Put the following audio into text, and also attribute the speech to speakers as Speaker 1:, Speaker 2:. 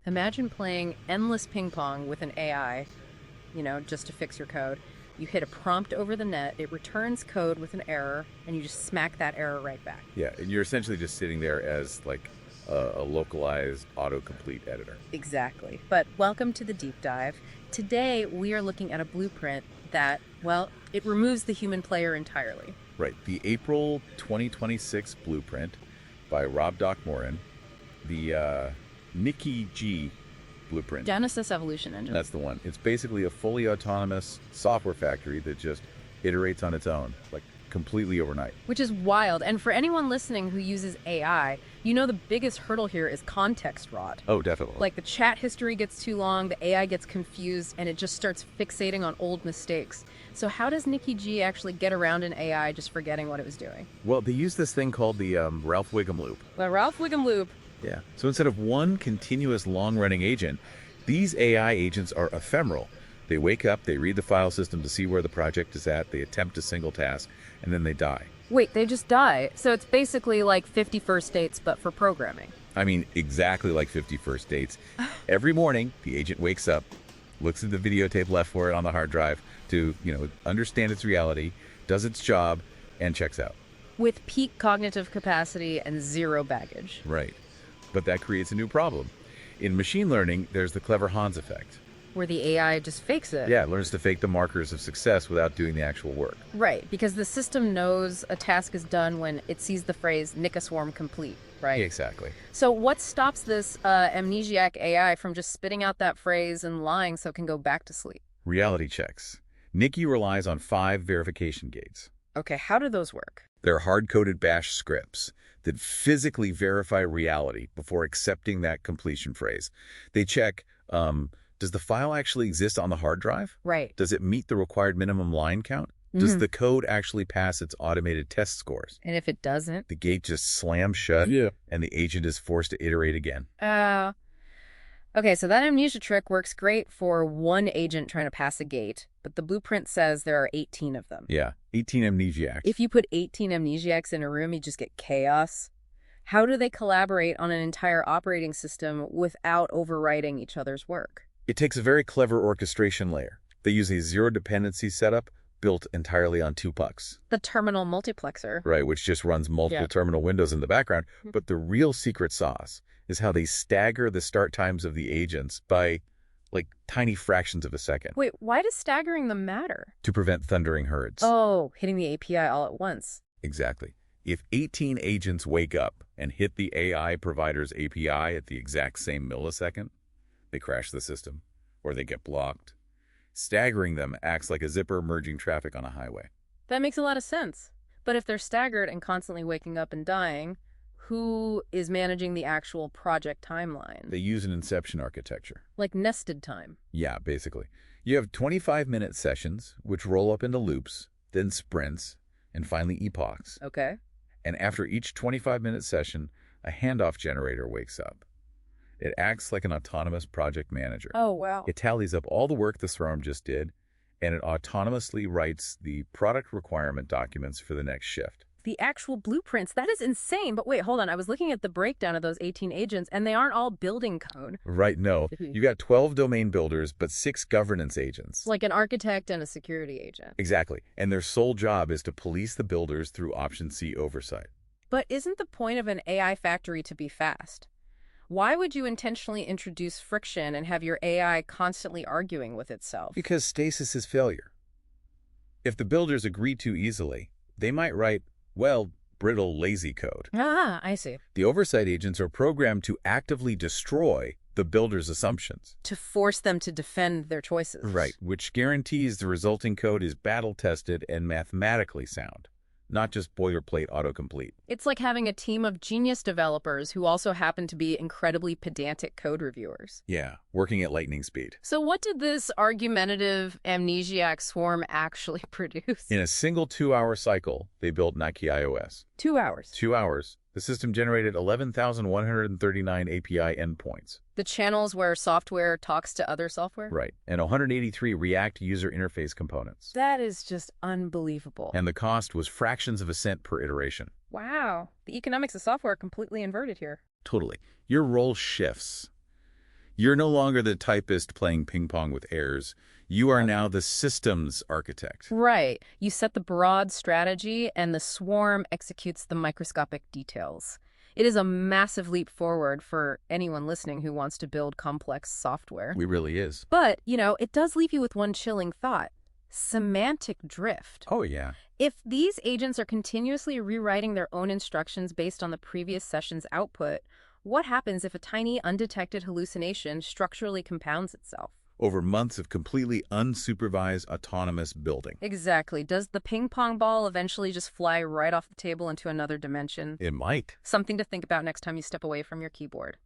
Speaker 1: Imagine playing endless ping pong with an AI, just to fix your code. You hit a prompt over the net, it returns code with an error, and you just smack that error right back.
Speaker 2: Yeah, and you're essentially just sitting there as like a localized autocomplete editor.
Speaker 1: Exactly. But welcome to the deep dive. Today, we are looking at a blueprint that, well, it removes the human player entirely.
Speaker 2: Right, the April 2026 blueprint by Rob Doc Morin, the Niki Gee blueprint.
Speaker 1: Genesis Evolution Engine.
Speaker 2: That's the one. It's basically a fully autonomous software factory that just iterates on its own, like completely overnight.
Speaker 1: Which is wild. And for anyone listening who uses AI, the biggest hurdle here is context rot.
Speaker 2: Oh, definitely.
Speaker 1: Like the chat history gets too long, the AI gets confused, and it just starts fixating on old mistakes. So how does Niki Gee actually get around an AI just forgetting what it was doing?
Speaker 2: Well, they use this thing called the Ralph Wiggum loop.
Speaker 1: Well, Ralph Wiggum loop.
Speaker 2: Yeah. So instead of one continuous long-running agent, these AI agents are ephemeral. They wake up, they read the file system to see where the project is at, they attempt a single task, and then they die.
Speaker 1: Wait, they just die? So it's basically like 50 First Dates, but for programming.
Speaker 2: I mean, exactly like 50 First Dates. Every morning, the agent wakes up, looks at the videotape left for it on the hard drive to, understand its reality, does its job, and checks out.
Speaker 1: With peak cognitive capacity and zero baggage.
Speaker 2: Right. But that creates a new problem. In machine learning, there's the clever Hans effect.
Speaker 1: Where the AI just fakes it.
Speaker 2: Yeah, it learns to fake the markers of success without doing the actual work.
Speaker 1: Right, because the system knows a task is done when it sees the phrase "Nika swarm complete," right?
Speaker 2: Yeah, exactly.
Speaker 1: So what stops this amnesiac AI from just spitting out that phrase and lying so it can go back to sleep?
Speaker 2: Reality checks. Niki relies on 5 verification gates.
Speaker 1: Okay, how do those work?
Speaker 2: They're hard-coded bash scripts that physically verify reality before accepting that completion phrase. They check, does the file actually exist on the hard drive?
Speaker 1: Right.
Speaker 2: Does it meet the required minimum line count? Does the code actually pass its automated test scores?
Speaker 1: And if it doesn't?
Speaker 2: The gate just slams shut, and the agent is forced to iterate again.
Speaker 1: Okay, so that amnesia trick works great for one agent trying to pass a gate, but the blueprint says there are 18 of them.
Speaker 2: Yeah, 18 amnesiacs.
Speaker 1: If you put 18 amnesiacs in a room, you just get chaos. How do they collaborate on an entire operating system without overwriting each other's work?
Speaker 2: It takes a very clever orchestration layer. They use a zero-dependency setup built entirely on 2 pucks.
Speaker 1: The terminal multiplexer.
Speaker 2: Right, which just runs multiple terminal windows in the background. But the real secret sauce is how they stagger the start times of the agents by, like, tiny fractions of a second.
Speaker 1: Wait, why does staggering them matter?
Speaker 2: To prevent thundering herds.
Speaker 1: Oh, hitting the API all at once.
Speaker 2: Exactly. If 18 agents wake up and hit the AI provider's API at the exact same millisecond, they crash the system, or they get blocked. Staggering them acts like a zipper merging traffic on a highway.
Speaker 1: That makes a lot of sense. But if they're staggered and constantly waking up and dying, who is managing the actual project timeline?
Speaker 2: They use an inception architecture.
Speaker 1: Like nested time.
Speaker 2: Yeah, basically. You have 25-minute sessions, which roll up into loops, then sprints, and finally epochs.
Speaker 1: Okay.
Speaker 2: And after each 25-minute session, a handoff generator wakes up. It acts like an autonomous project manager.
Speaker 1: Oh, wow.
Speaker 2: It tallies up all the work the swarm just did, and it autonomously writes the product requirement documents for the next shift.
Speaker 1: The actual blueprints, that is insane. But wait, hold on. I was looking at the breakdown of those 18 agents, and they aren't all building code.
Speaker 2: Right, no. You got 12 domain builders, but 6 governance agents.
Speaker 1: Like an architect and a security agent.
Speaker 2: Exactly. And their sole job is to police the builders through Option C oversight.
Speaker 1: But isn't the point of an AI factory to be fast? Why would you intentionally introduce friction and have your AI constantly arguing with itself?
Speaker 2: Because stasis is failure. If the builders agree too easily, they might write, well, brittle, lazy code.
Speaker 1: Ah, I see.
Speaker 2: The oversight agents are programmed to actively destroy the builder's assumptions.
Speaker 1: To force them to defend their choices.
Speaker 2: Right, which guarantees the resulting code is battle-tested and mathematically sound, not just boilerplate autocomplete.
Speaker 1: It's like having a team of genius developers who also happen to be incredibly pedantic code reviewers.
Speaker 2: Yeah, working at lightning speed.
Speaker 1: So what did this argumentative amnesiac swarm actually produce?
Speaker 2: In a single 2-hour cycle, they built Niki iOS.
Speaker 1: 2 hours.
Speaker 2: 2 hours. The system generated 11,139 API endpoints.
Speaker 1: The channels where software talks to other software?
Speaker 2: Right, and 183 React user interface components.
Speaker 1: That is just unbelievable.
Speaker 2: And the cost was fractions of a cent per iteration.
Speaker 1: Wow. The economics of software are completely inverted here.
Speaker 2: Totally. Your role shifts. You're no longer the typist playing ping pong with errors. You are now the systems architect.
Speaker 1: Right. You set the broad strategy, and the swarm executes the microscopic details. It is a massive leap forward for anyone listening who wants to build complex software.
Speaker 2: We really is.
Speaker 1: But, it does leave you with one chilling thought: semantic drift.
Speaker 2: Oh, yeah.
Speaker 1: If these agents are continuously rewriting their own instructions based on the previous session's output, what happens if a tiny, undetected hallucination structurally compounds itself?
Speaker 2: Over months of completely unsupervised autonomous building.
Speaker 1: Exactly. Does the ping pong ball eventually just fly right off the table into another dimension?
Speaker 2: It might.
Speaker 1: Something to think about next time you step away from your keyboard.